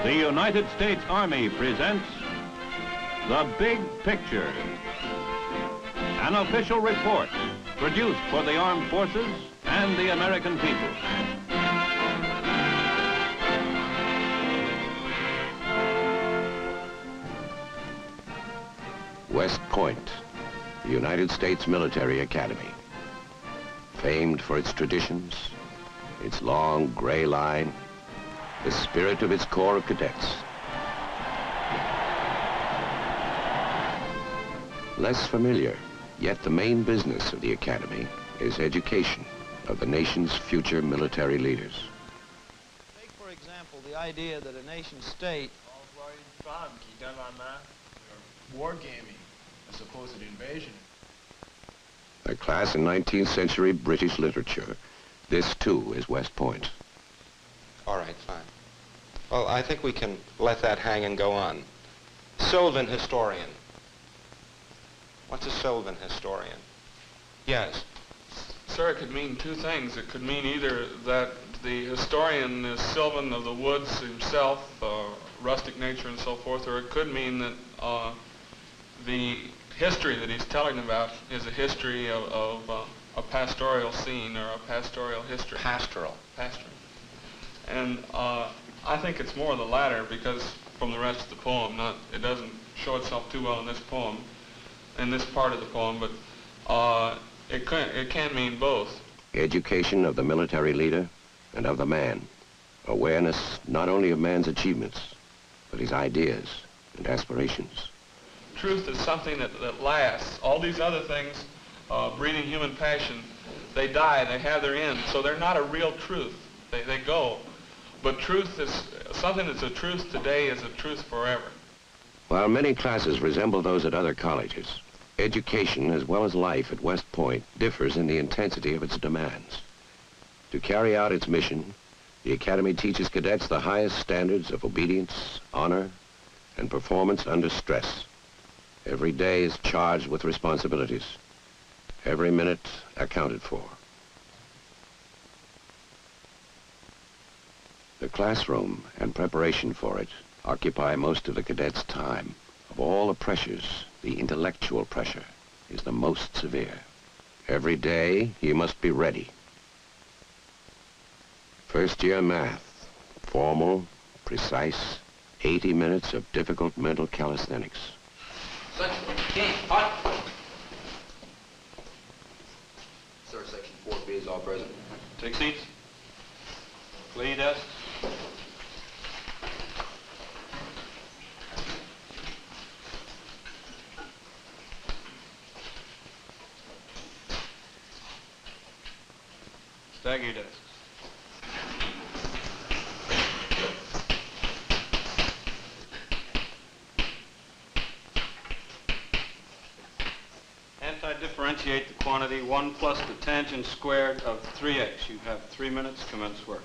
The United States Army presents The Big Picture, an official report produced for the armed forces and the American people. West Point, the United States Military Academy. Famed for its traditions, its long gray line, the spirit of its corps of cadets. Less familiar, yet the main business of the academy is education of the nation's future military leaders. Take, for example, the idea that a nation state wargaming as opposed to the invasion. A class in 19th century British literature. This, too, is West Point. All right, fine. Well, I think we can let that hang and go on. Sylvan historian. What's a Sylvan historian? Yes. Sir, it could mean two things. It could mean either that the historian is Sylvan of the woods himself, rustic nature and so forth, or it could mean that the history that he's telling about is a history of a pastoral scene or a pastoral history. Pastoral. Pastoral. And I think it's more the latter because from the rest of the poem, it doesn't show itself too well in this poem, in this part of the poem, but it can mean both. Education of the military leader and of the man. Awareness not only of man's achievements, but his ideas and aspirations. Truth is something that lasts. All these other things, breeding human passion, they die, they have their end, so they're not a real truth. They go. But truth is, something that's a truth today is a truth forever. While many classes resemble those at other colleges, education as well as life at West Point differs in the intensity of its demands. To carry out its mission, the Academy teaches cadets the highest standards of obedience, honor, and performance under stress. Every day is charged with responsibilities. Every minute accounted for. The classroom and preparation for it occupy most of the cadets' time. Of all the pressures, the intellectual pressure is the most severe. Every day, you must be ready. First year math, formal, precise, 80 minutes of difficult mental calisthenics. Section King, hot. Sir, Section 4B is all present. Take seats. Clear desks. Stagger your desks. Anti-differentiate the quantity 1 plus the tangent squared of 3x. You have 3 minutes, commence work.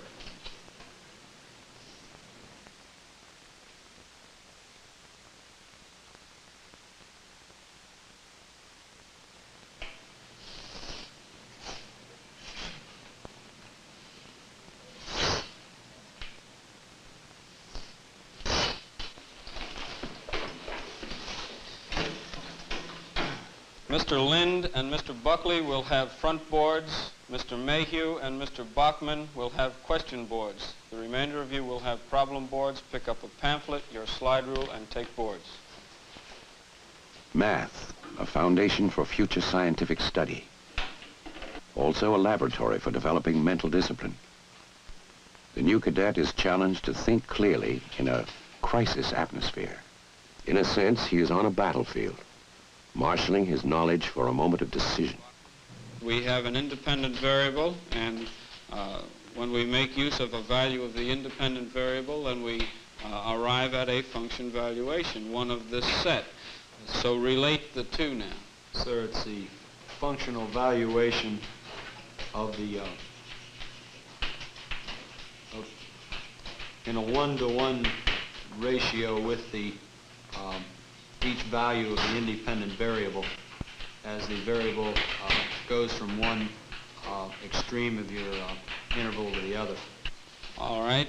Mr. Lind and Mr. Buckley will have front boards. Mr. Mayhew and Mr. Bachman will have question boards. The remainder of you will have problem boards. Pick up a pamphlet, your slide rule, and take boards. Math, a foundation for future scientific study. Also a laboratory for developing mental discipline. The new cadet is challenged to think clearly in a crisis atmosphere. In a sense, he is on a battlefield, marshaling his knowledge for a moment of decision. We have an independent variable, and when we make use of a value of the independent variable, then we arrive at a function valuation, one of this set. So relate the two now. Sir, it's the functional valuation of the, in a 1-to-1 ratio with the each value of the independent variable as the variable goes from one extreme of your interval to the other. All right.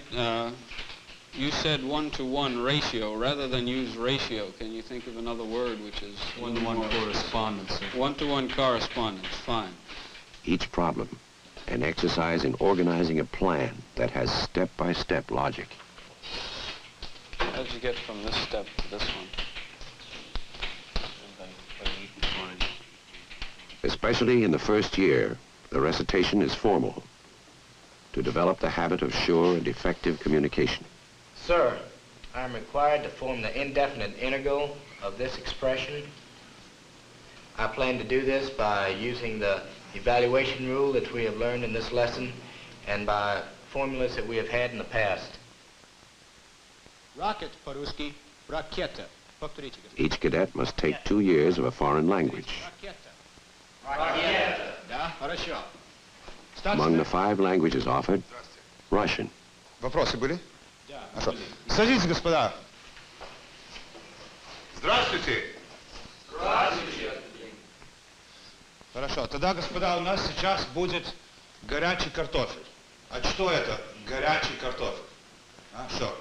You said 1-to-1 ratio. Rather than use ratio, can you think of another word which is 1-to-1 correspondence. 1-to-1 correspondence, fine. Each problem, an exercise in organizing a plan that has step-by-step logic. How did you get from this step to this one? Especially in the first year, the recitation is formal to develop the habit of sure and effective communication. Sir, I am required to form the indefinite integral of this expression. I plan to do this by using the evaluation rule that we have learned in this lesson and by formulas that we have had in the past. Rocket, по-русски, ракета. Повторите. Each cadet must take 2 years of a foreign language. Да, хорошо. Among the 5 languages offered, Russian. Вопросы были? Да. Хорошо. Садитесь, господа. Здравствуйте. Здравствуйте. Хорошо. Тогда, господа, у нас сейчас будет горячий картофель. А что это горячий картофель? А, что?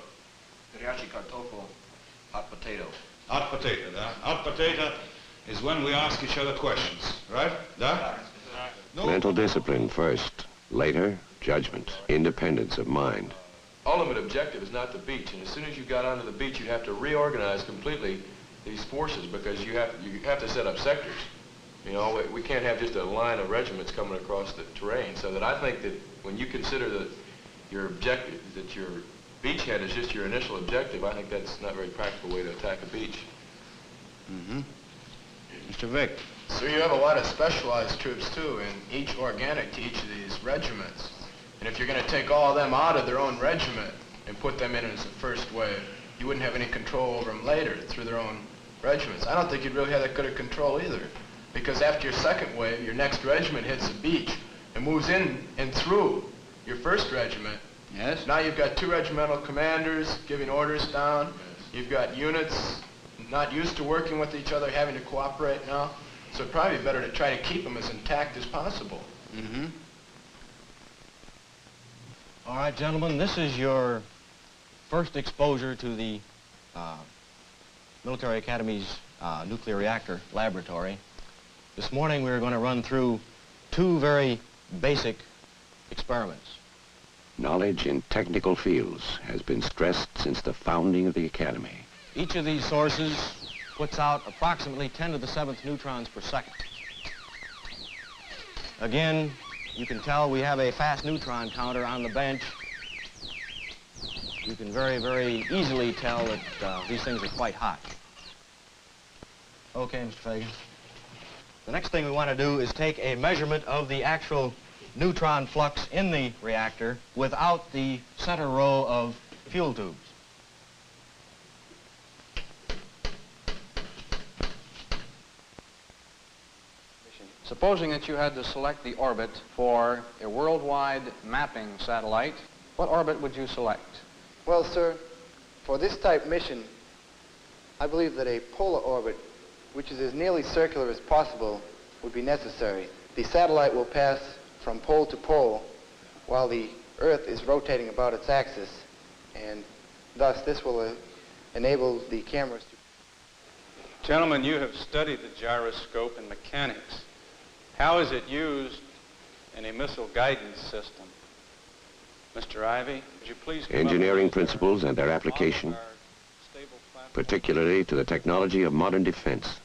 Горячий картофель, hot potato. Hot potato, да? Hot potato is when we ask each other questions, right? Да? No. Mental discipline first, later, judgment, independence of mind. Ultimate objective is not the beach, and as soon as you got onto the beach, you'd have to reorganize completely these forces because you have to set up sectors. You know, we can't have just a line of regiments coming across the terrain. So that I think that when you consider that your objective, that your beachhead is just your initial objective, I think that's not a very practical way to attack a beach. Mm-hmm. Mr. Vick. So you have a lot of specialized troops too, and each organic to each of these regiments. And if you're going to take all of them out of their own regiment and put them in as a first wave, you wouldn't have any control over them later through their own regiments. I don't think you'd really have that good a control either, because after your second wave, your next regiment hits the beach and moves in and through your first regiment. Yes. Now you've got 2 regimental commanders giving orders down. You've got units not used to working with each other, having to cooperate now. So it'd probably be better to try to keep them as intact as possible. Mm-hmm. All right, gentlemen, this is your first exposure to the Military Academy's nuclear reactor laboratory. This morning we're going to run through 2 very basic experiments. Knowledge in technical fields has been stressed since the founding of the Academy. Each of these sources puts out approximately 10 to the 7th neutrons per second. Again, you can tell we have a fast neutron counter on the bench. You can very, very easily tell that these things are quite hot. Okay, Mr. Fagan. The next thing we want to do is take a measurement of the actual neutron flux in the reactor without the center row of fuel tubes. Supposing that you had to select the orbit for a worldwide mapping satellite, what orbit would you select? Well, sir, for this type mission, I believe that a polar orbit, which is as nearly circular as possible, would be necessary. The satellite will pass from pole to pole while the Earth is rotating about its axis, and thus this will enable the cameras to... Gentlemen, you have studied the gyroscope in mechanics. How is it used in a missile guidance system? Mr. Ivy, would you please come Engineering up principles and their application, particularly to the technology of modern defense.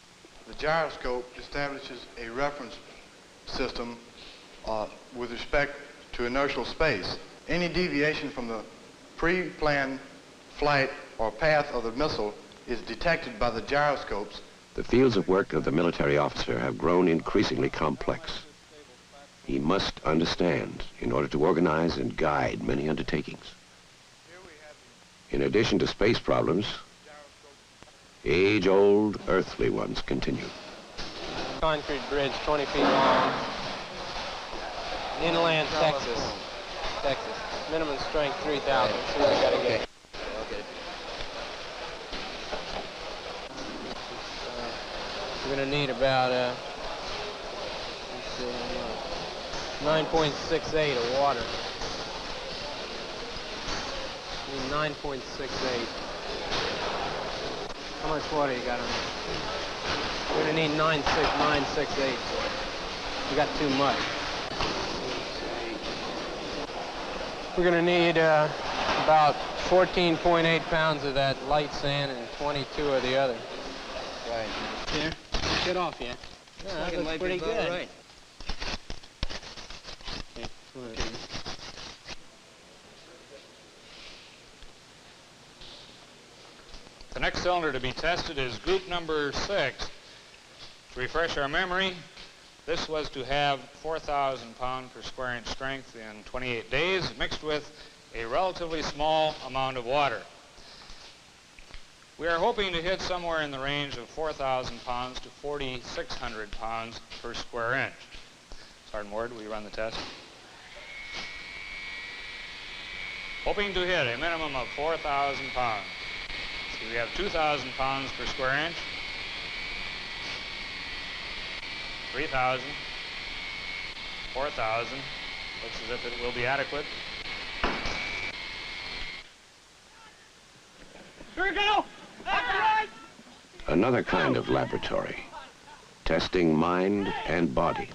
The gyroscope establishes a reference system with respect to inertial space. Any deviation from the pre-planned flight or path of the missile is detected by the gyroscopes. The fields of work of the military officer have grown increasingly complex. He must understand in order to organize and guide many undertakings. In addition to space problems, age-old earthly ones continue. Concrete bridge, 20 feet long. Inland, Texas. Minimum strength, 3,000. See what I gotta get. Okay. We're gonna need about 9.68 of water. Need 9.68. How much water you got on there? We're going to need 9.68. You got too much. We're going to need about 14.8 pounds of that light sand and 22 of the other. Right. There. Get off, yeah? No, that looks pretty good. Right. Okay. The next cylinder to be tested is group number 6. To refresh our memory, this was to have 4,000 pound per square inch strength in 28 days, mixed with a relatively small amount of water. We are hoping to hit somewhere in the range of 4,000 pounds to 4,600 pounds per square inch. Sergeant Ward, will you run the test? Hoping to hit a minimum of 4,000 pounds. So we have 2,000 pounds per square inch, 3,000, 4,000. Looks as if it will be adequate. Here we go! Right. Another kind of laboratory, testing mind and body.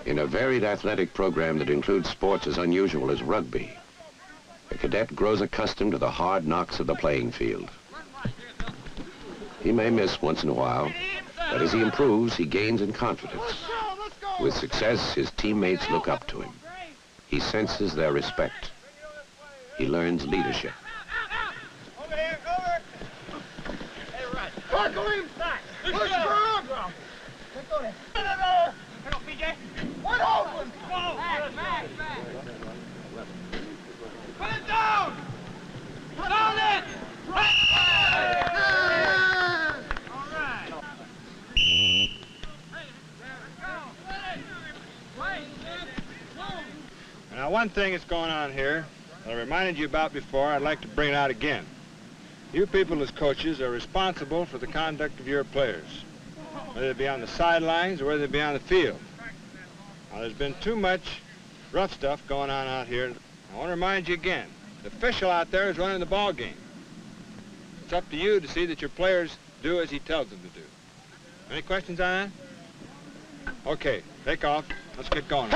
In a varied athletic program that includes sports as unusual as rugby, a cadet grows accustomed to the hard knocks of the playing field. He may miss once in a while, but as he improves, he gains in confidence. With success, his teammates look up to him. He senses their respect. He learns leadership. Over here, over! Hey, right. Buckle him! Push through! Go there. Come on, PJ. One open! Go! Back. Put it down! Down it! All right. Now, one thing that's going on here that I reminded you about before, I'd like to bring it out again. You people as coaches are responsible for the conduct of your players, whether they be on the sidelines or whether they be on the field. Now, there's been too much rough stuff going on out here. I want to remind you again, the official out there is running the ball game. It's up to you to see that your players do as he tells them to do. Any questions on that? Okay, take off. Let's get going.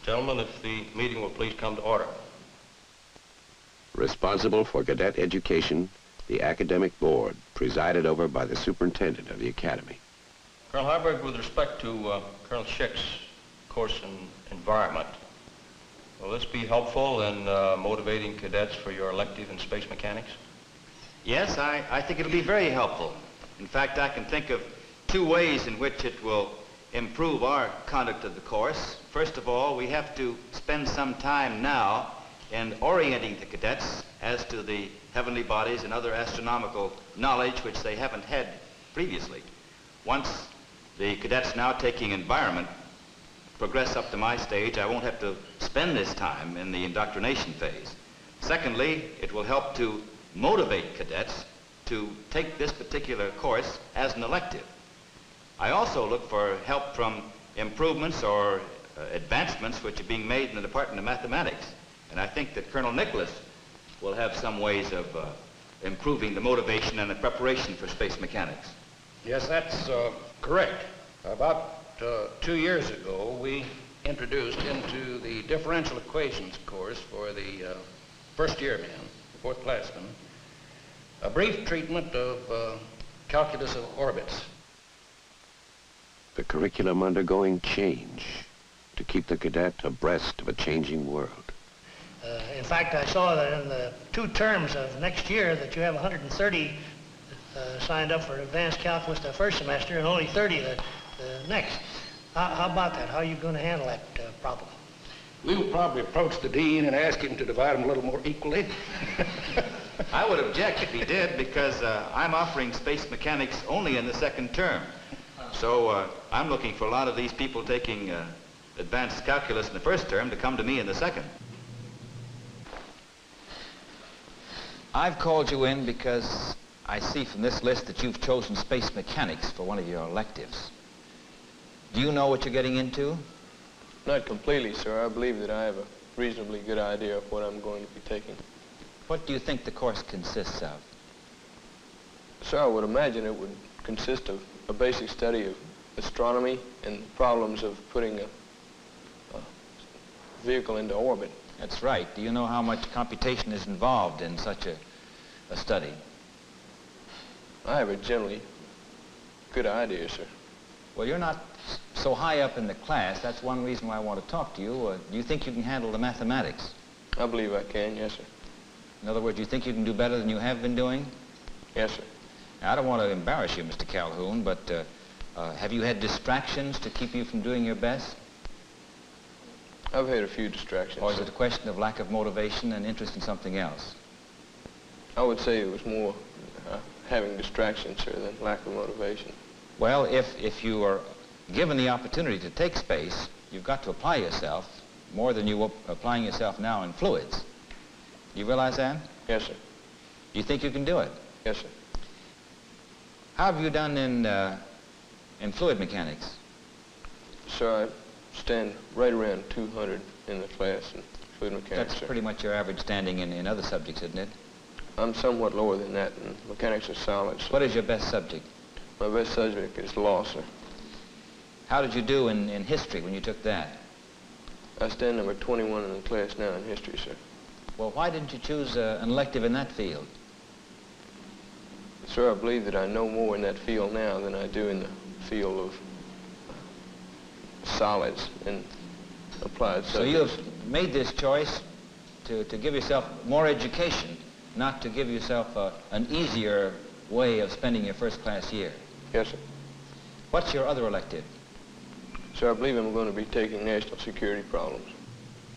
Gentlemen, if the meeting will please come to order. Responsible for cadet education, the academic board, presided over by the superintendent of the academy. Colonel Harburg, with respect to Colonel Schick's course in environment, will this be helpful in motivating cadets for your elective in space mechanics? Yes, I think it'll be very helpful. In fact, I can think of two ways in which it will improve our conduct of the course. First of all, we have to spend some time now in orienting the cadets as to the heavenly bodies and other astronomical knowledge which they haven't had previously. Once the cadets now taking environment progress up to my stage, I won't have to spend this time in the indoctrination phase. Secondly, it will help to motivate cadets to take this particular course as an elective. I also look for help from improvements or advancements which are being made in the Department of Mathematics. And I think that Colonel Nicholas will have some ways of improving the motivation and the preparation for space mechanics. Yes, that's correct. About 2 years ago, we introduced into the differential equations course for the first year men, fourth classmen, a brief treatment of calculus of orbits. The curriculum undergoing change to keep the cadet abreast of a changing world. In fact, I saw that in the 2 terms of next year that you have 130 signed up for advanced calculus the first semester and only 30 the next. How about that? How are you going to handle that problem? We'll probably approach the dean and ask him to divide them a little more equally. I would object if he did, because I'm offering space mechanics only in the 2nd term. So I'm looking for a lot of these people taking advanced calculus in the 1st term to come to me in the 2nd. I've called you in because I see from this list that you've chosen space mechanics for one of your electives. Do you know what you're getting into? Not completely, sir. I believe that I have a reasonably good idea of what I'm going to be taking. What do you think the course consists of? Sir, I would imagine it would consist of a basic study of astronomy and problems of putting a vehicle into orbit. That's right. Do you know how much computation is involved in such a study? I have a generally good idea, sir. Well, you're not so high up in the class. That's one reason why I want to talk to you. Do you think you can handle the mathematics? I believe I can, yes, sir. In other words, do you think you can do better than you have been doing? Yes, sir. Now, I don't want to embarrass you, Mr. Calhoun, but have you had distractions to keep you from doing your best? I've had a few distractions. Or is it a question of lack of motivation and interest in something else? I would say it was more having distractions, sir, than lack of motivation. Well, if you are given the opportunity to take space, you've got to apply yourself more than you are applying yourself now in fluids. Do you realize that? Yes, sir. You think you can do it? Yes, sir. How have you done in fluid mechanics? Sir, I stand right around 200 in the class in fluid mechanics, That's sir. pretty much your average standing in other subjects, isn't it? I'm somewhat lower than that in mechanics of solids. What is your best subject? My best subject is law, sir. How did you do in history when you took that? I stand number 21 in the class now in history, sir. Well, why didn't you choose an elective in that field? Sir, I believe that I know more in that field now than I do in the field of solids and applied subjects. So you have made this choice to give yourself more education, not to give yourself an easier way of spending your first class year. Yes, sir. What's your other elective? Sir, I believe I'm going to be taking national security problems.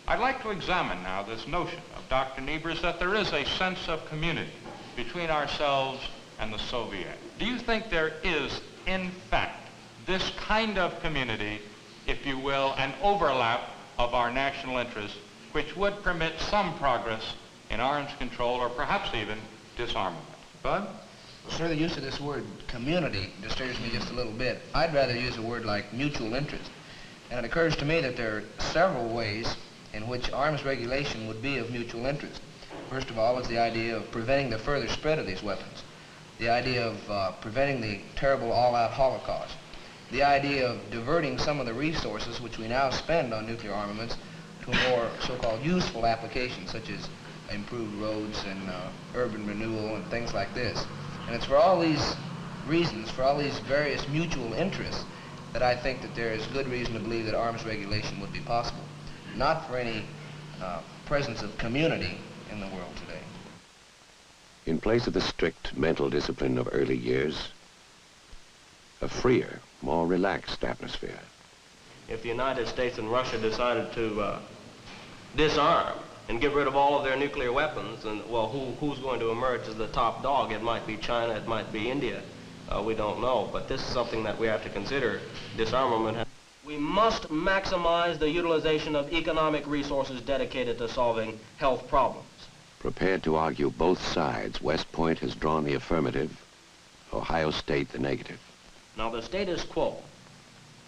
I'd like to examine now this notion of Dr. Niebuhr's that there is a sense of community between ourselves and the Soviet. Do you think there is, in fact, this kind of community, if you will, an overlap of our national interests, which would permit some progress in arms control or perhaps even disarmament? Bud? Well, sir, the use of this word community disturbs me just a little bit. I'd rather use a word like mutual interest. And it occurs to me that there are several ways in which arms regulation would be of mutual interest. First of all is the idea of preventing the further spread of these weapons, the idea of preventing the terrible all-out Holocaust, the idea of diverting some of the resources which we now spend on nuclear armaments to a more so-called useful application, such as improved roads and urban renewal and things like this. And it's for all these reasons, for all these various mutual interests, that I think that there is good reason to believe that arms regulation would be possible, not for any presence of community in the world today. In place of the strict mental discipline of early years, a freer, more relaxed atmosphere. If the United States and Russia decided to disarm and get rid of all of their nuclear weapons, and well, who's going to emerge as the top dog? It might be China, it might be India. We don't know, but this is something that we have to consider. Disarmament. We must maximize the utilization of economic resources dedicated to solving health problems. Prepared to argue both sides, West Point has drawn the affirmative, Ohio State the negative. Now, the status quo,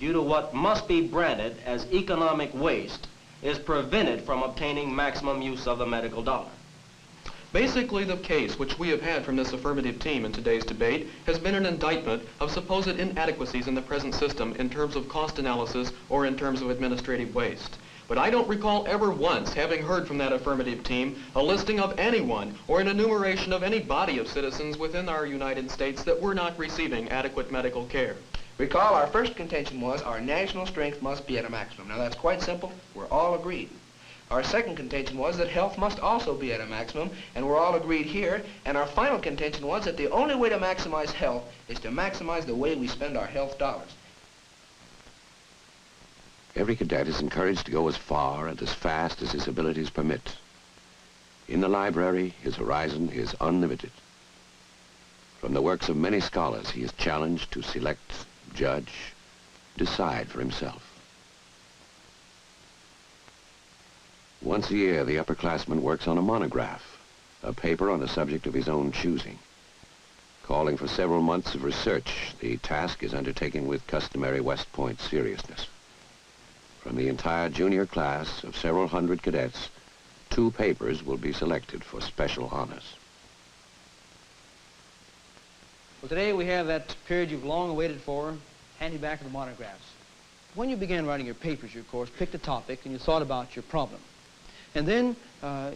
due to what must be branded as economic waste, is prevented from obtaining maximum use of the medical dollar. Basically, the case which we have had from this affirmative team in today's debate has been an indictment of supposed inadequacies in the present system in terms of cost analysis or in terms of administrative waste. But I don't recall ever once having heard from that affirmative team a listing of anyone or an enumeration of any body of citizens within our United States that were not receiving adequate medical care. Recall, our first contention was our national strength must be at a maximum. Now, that's quite simple. We're all agreed. Our second contention was that health must also be at a maximum, and we're all agreed here. And our final contention was that the only way to maximize health is to maximize the way we spend our health dollars. Every cadet is encouraged to go as far and as fast as his abilities permit. In the library, his horizon is unlimited. From the works of many scholars, he is challenged to select, judge, decide for himself. Once a year, the upperclassman works on a monograph, a paper on a subject of his own choosing. Calling for several months of research, the task is undertaken with customary West Point seriousness. From the entire junior class of several hundred cadets, 2 papers will be selected for special honors. Well, today we have that period you've long awaited for, handy back of the monographs. When you began writing your papers, you, of course, picked a topic and you thought about your problem. And then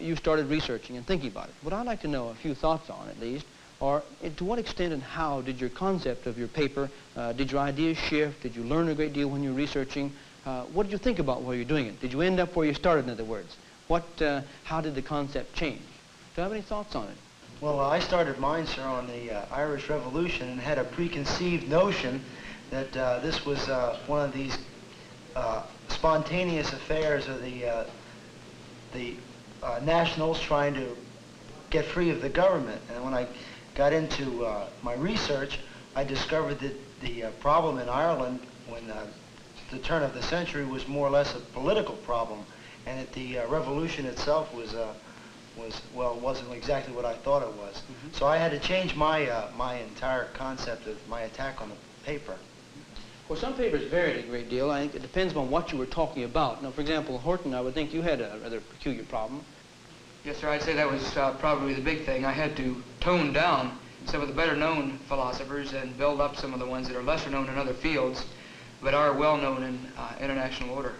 you started researching and thinking about it. What I'd like to know, a few thoughts on at least, are to what extent and how did your concept of your paper, did your ideas shift? Did you learn a great deal when you were researching? What did you think about while you were doing it? Did you end up where you started, in other words? How did the concept change? Do you have any thoughts on it? Well, I started mine, sir, on the Irish Revolution and had a preconceived notion that this was one of these spontaneous affairs of the nationals trying to get free of the government. And when I got into my research, I discovered that the problem in Ireland when the turn of the century was more or less a political problem, and that the revolution itself wasn't exactly what I thought it was. Mm-hmm. So I had to change my my entire concept of my attack on the paper. Well, some papers varied a great deal. I think it depends on what you were talking about. Now, for example, Horton, I would think you had a rather peculiar problem. Yes, sir, I'd say that was probably the big thing. I had to tone down some of the better-known philosophers and build up some of the ones that are lesser known in other fields, but are well-known in international order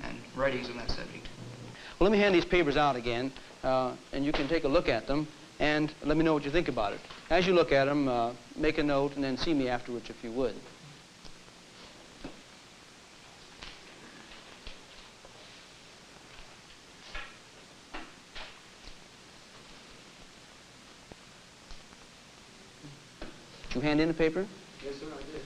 and writings on that subject. Well, let me hand these papers out again, and you can take a look at them, and let me know what you think about it. As you look at them, make a note, and then see me afterwards if you would. Did you hand in the paper? Yes, sir, I did.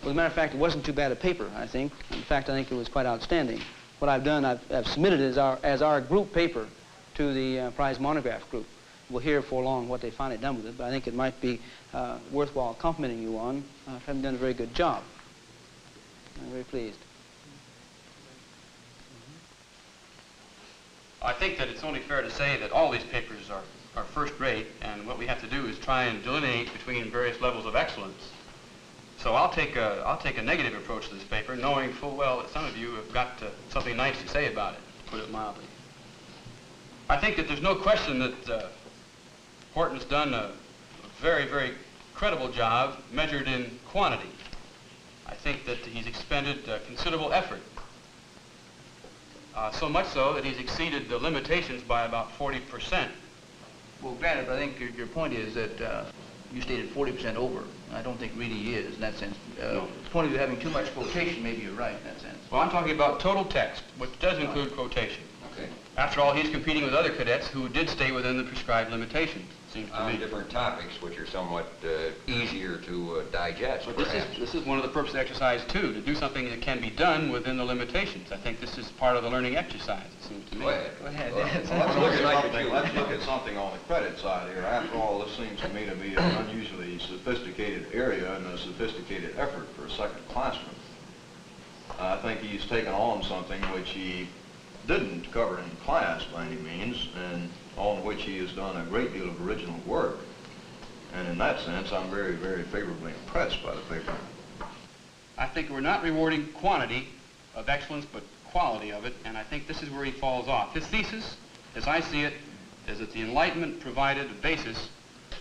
Well, as a matter of fact, it wasn't too bad a paper, I think. In fact, I think it was quite outstanding. What I've done, I've submitted it as our group paper to the prize monograph group. We'll hear before long what they finally done with it, but I think it might be worthwhile complimenting you on having done a very good job. I'm very pleased. I think that it's only fair to say that all these papers are first rate, and what we have to do is try and delineate between various levels of excellence. So I'll take a negative approach to this paper, knowing full well that some of you have got something nice to say about it, to put it mildly. I think that there's no question that Horton's done a very, very credible job measured in quantity. I think that he's expended considerable effort. So much so that he's exceeded the limitations by about 40%. Well, granted, but I think your point is that you stated 40% over. I don't think really he is in that sense. No. The point of you having too much quotation, maybe you're right in that sense. Well, I'm talking about total text, which does include quotation. Okay. After all, he's competing with other cadets who did stay within the prescribed limitations, it seems to on me. different topics, which are somewhat easier to digest, But perhaps. this is one of the purposes of exercise, too, to do something that can be done within the limitations. I think this is part of the learning exercise, it seems to me. Go ahead. Go ahead. Let's look at something on the credit side here. After all, this seems to me to be an unusually sophisticated area and a sophisticated effort for a second classman. I think he's taken on something which he didn't cover in class by any means, and on which he has done a great deal of original work. And in that sense, I'm very, very favorably impressed by the paper. I think we're not rewarding quantity of excellence, but quality of it, and I think this is where he falls off. His thesis, as I see it, is that the Enlightenment provided a basis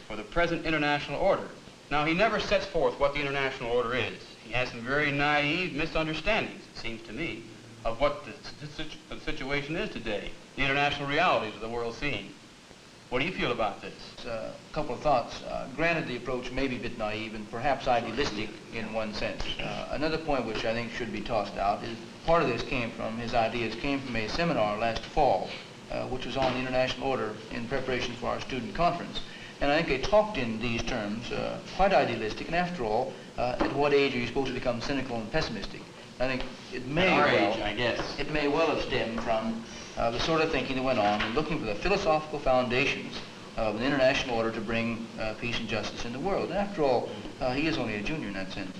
for the present international order. Now, he never sets forth what the international order is. He has some very naive misunderstandings, it seems to me, of what the situation is today, the international realities of the world scene. What do you feel about this? A couple of thoughts. Granted, the approach may be a bit naive and perhaps idealistic in one sense. Another point which I think should be tossed out is part of this his ideas came from a seminar last fall, which was on the international order in preparation for our student conference. And I think they talked in these terms, quite idealistic, and after all, at what age are you supposed to become cynical and pessimistic? I think it may it may well have stemmed from the sort of thinking that went on and looking for the philosophical foundations of an international order to bring peace and justice in the world. And after all, he is only a junior in that sense.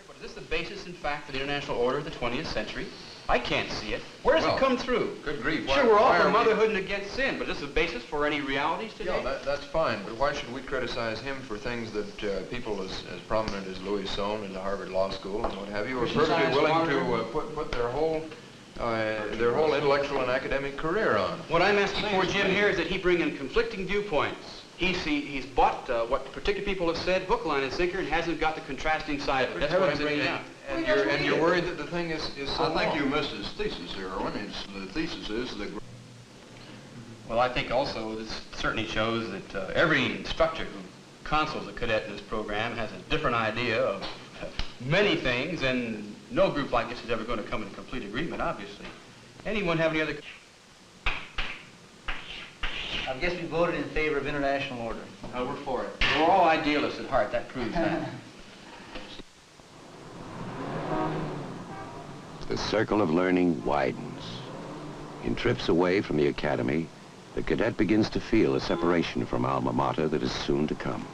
But is this the basis, in fact, for the international order of the 20th century? I can't see it. Where does it come through? Good grief. Sure, we're all for motherhood and against sin, but is this the basis for any realities today? Yeah, that's fine, but why should we criticize him for things that people as prominent as Louis Sohn in the Harvard Law School and what have you are perfectly willing to put their whole intellectual and academic career on? What I'm asking for, Jim, here is that he bring in conflicting viewpoints. He's bought what particular people have said, hook, line, and sinker, and hasn't got the contrasting side of it. That's what I'm bringing out. And you're worried that the thing is so I think long. you missed his thesis here, Owen. The thesis is the... Well, I think also this certainly shows that every instructor who counsels a cadet in this program has a different idea of many things, and no group like this is ever going to come to complete agreement, obviously. Anyone have any other... I guess we voted in favor of international order. We're for it. We're all idealists at heart. That proves that. The circle of learning widens. In trips away from the academy, the cadet begins to feel a separation from alma mater that is soon to come.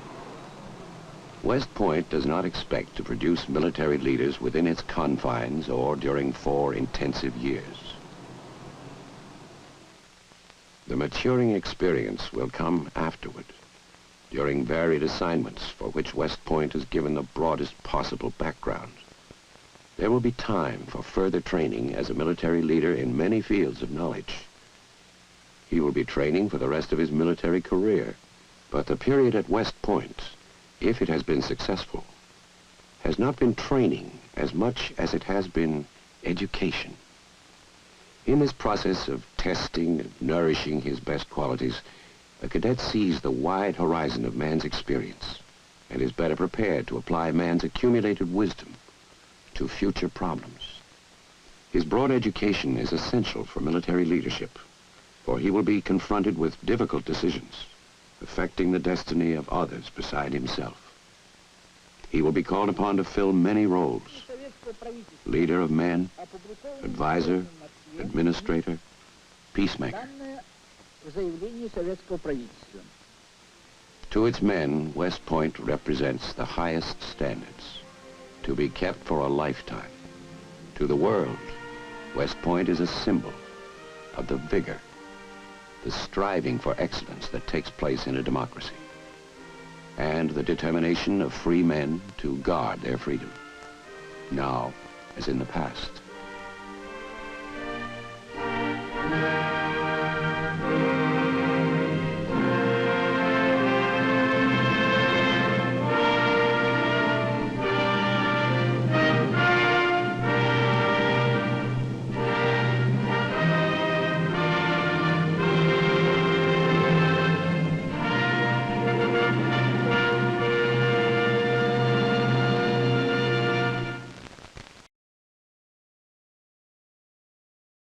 West Point does not expect to produce military leaders within its confines or during 4 intensive years. The maturing experience will come afterward, during varied assignments for which West Point is given the broadest possible background. There will be time for further training as a military leader in many fields of knowledge. He will be training for the rest of his military career, but the period at West Point, if it has been successful, has not been training as much as it has been education. In this process of testing and nourishing his best qualities, a cadet sees the wide horizon of man's experience and is better prepared to apply man's accumulated wisdom to future problems. His broad education is essential for military leadership, for he will be confronted with difficult decisions affecting the destiny of others beside himself. He will be called upon to fill many roles: leader of men, advisor, administrator, peacemaker. To its men, West Point represents the highest standards, to be kept for a lifetime. To the world, West Point is a symbol of the vigor, the striving for excellence that takes place in a democracy, and the determination of free men to guard their freedom, now as in the past.